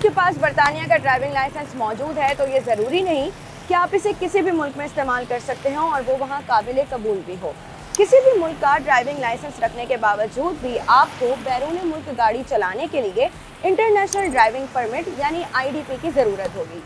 आपके पास बरतानिया का ड्राइविंग लाइसेंस मौजूद है तो ये ज़रूरी नहीं कि आप इसे किसी भी मुल्क में इस्तेमाल कर सकते हो और वो वहाँ काबिल कबूल भी हो। किसी भी मुल्क का ड्राइविंग लाइसेंस रखने के बावजूद भी आपको बैरून मुल्क गाड़ी चलाने के लिए इंटरनेशनल ड्राइविंग परमिट यानी IDP की ज़रूरत होगी।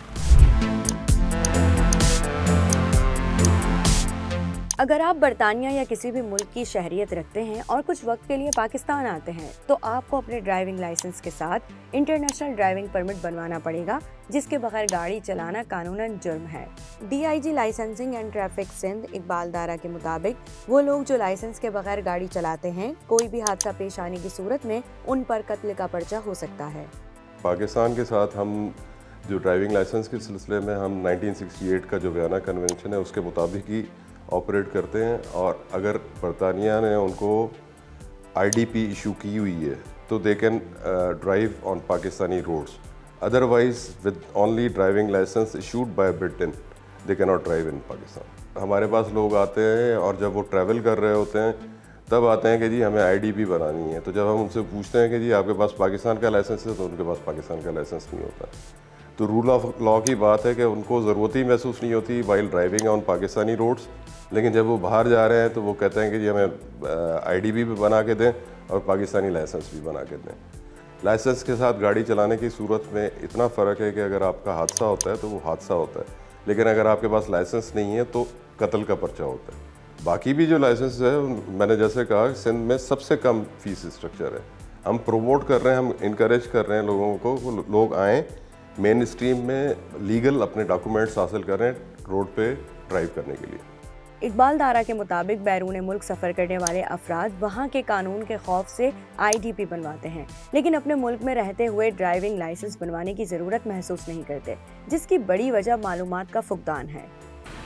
अगर आप बरतानिया या किसी भी मुल्क की शहरियत रखते हैं और कुछ वक्त के लिए पाकिस्तान आते हैं तो आपको अपने ड्राइविंग लाइसेंस के साथ इंटरनेशनल ड्राइविंग परमिट बनवाना पड़ेगा, जिसके बगैर गाड़ी चलाना कानूनन जुर्म है। DIG licensing and traffic Sindh Iqbal Dara के मुताबिक वो लोग जो लाइसेंस के बगैर गाड़ी चलाते हैं, कोई भी हादसा पेश आने की सूरत में उन पर कत्ल का पर्चा हो सकता है। पाकिस्तान के साथ हम जो ड्राइविंग लाइसेंस के सिलसिले में हम 1968 का जो वियना कन्वेंशन है उसके मुताबिक ही ऑपरेट करते हैं, और अगर बरतानिया ने उनको IDP इशू की हुई है तो they can drive on Pakistani roads, otherwise with only driving licence issued by Britain they can not drive in Pakistan. हमारे पास लोग आते हैं और जब वो ट्रैवल कर रहे होते हैं तब आते हैं कि जी हमें IDP बनानी है, तो जब हम उनसे पूछते हैं कि जी आपके पास पाकिस्तान का लाइसेंस है तो उनके पास पाकिस्तान का लाइसेंस नहीं होता। तो रूल ऑफ लॉ की बात है कि उनको ज़रूरत ही महसूस नहीं होती while driving on Pakistani roads, लेकिन जब वो बाहर जा रहे हैं तो वो कहते हैं कि जी हमें IDP भी बना के दें और पाकिस्तानी लाइसेंस भी बना के दें। लाइसेंस के साथ गाड़ी चलाने की सूरत में इतना फ़र्क है कि अगर आपका हादसा होता है तो वो हादसा होता है, लेकिन अगर आपके पास लाइसेंस नहीं है तो कत्ल का पर्चा होता है। बाकी भी जो लाइसेंस है मैंने जैसे कहा सिंध में सबसे कम फीस स्ट्रक्चर है। हम प्रोमोट कर रहे हैं, हम इनकरेज कर रहे हैं लोगों को, वो लोग आएँ मेन स्ट्रीम में लीगल अपने डॉक्यूमेंट्स हासिल करें रोड पे ड्राइव करने के लिए। इकबाल दारा के मुताबिक बैरून मुल्क सफ़र करने वाले अफराद वहाँ के कानून के खौफ से IDP बनवाते हैं, लेकिन अपने मुल्क में रहते हुए ड्राइविंग लाइसेंस बनवाने की ज़रूरत महसूस नहीं करते, जिसकी बड़ी वजह मालूमात का फुकदान है।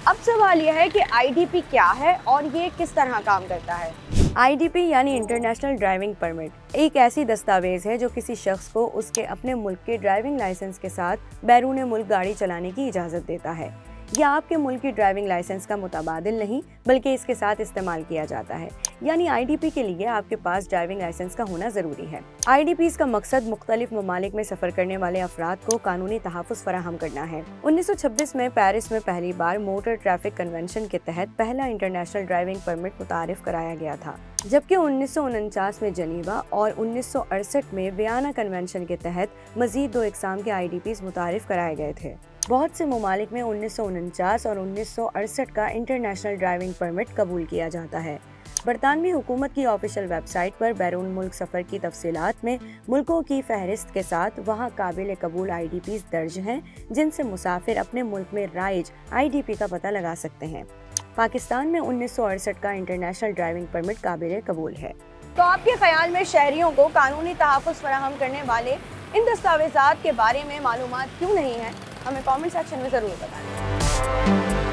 अब सवाल यह है कि IDP क्या है और ये किस तरह काम करता है। IDP यानी इंटरनेशनल ड्राइविंग परमिट एक ऐसी दस्तावेज है जो किसी शख्स को उसके अपने मुल्क के ड्राइविंग लाइसेंस के साथ बैरून मुल्क गाड़ी चलाने की इजाज़त देता है। यह आपके मुल्क की ड्राइविंग लाइसेंस का मुताबादिल नहीं बल्कि इसके साथ इस्तेमाल किया जाता है, यानी IDP के लिए आपके पास ड्राइविंग लाइसेंस का होना ज़रूरी है। IDPs का मकसद मुख्तलिफ ममालिक में सफ़र करने वाले अफराद को कानूनी तहफ़्फ़ुज़ फराहम करना है। 1926 में पेरिस में पहली बार मोटर ट्रैफिक कन्वेंशन के तहत पहला इंटरनेशनल ड्राइविंग परमिट मुतारिफ कराया गया था, जबकि 1949 में जनीवा और 1968 में वियना कन्वेंशन के तहत मज़ीद 2 इक़साम के IDPs मुतारिफ कराए गए थे। बहुत से ममालिक में 1949 और 1968 का इंटरनेशनल ड्राइविंग परमिट कबूल किया जाता है। बरतानवी हुकूमत की ऑफिशियल वेबसाइट पर बैरून मुल्क सफ़र की तफसीलात में मुल्कों की फहरिस्त के साथ वहाँ काबिल कबूल IDPs दर्ज हैं, जिनसे मुसाफिर अपने मुल्क में राइज IDP का पता लगा सकते हैं। पाकिस्तान में 1968 का इंटरनेशनल ड्राइविंग परमिट काबिल कबूल है। तो आपके ख्याल में शहरियों को कानूनी तहफ़्फ़ुज़ फराहम करने वाले इन दस्तावेज़ात के बारे में मालूमात क्यों नहीं है? हमें कमेंट सेक्शन में ज़रूर बताएं।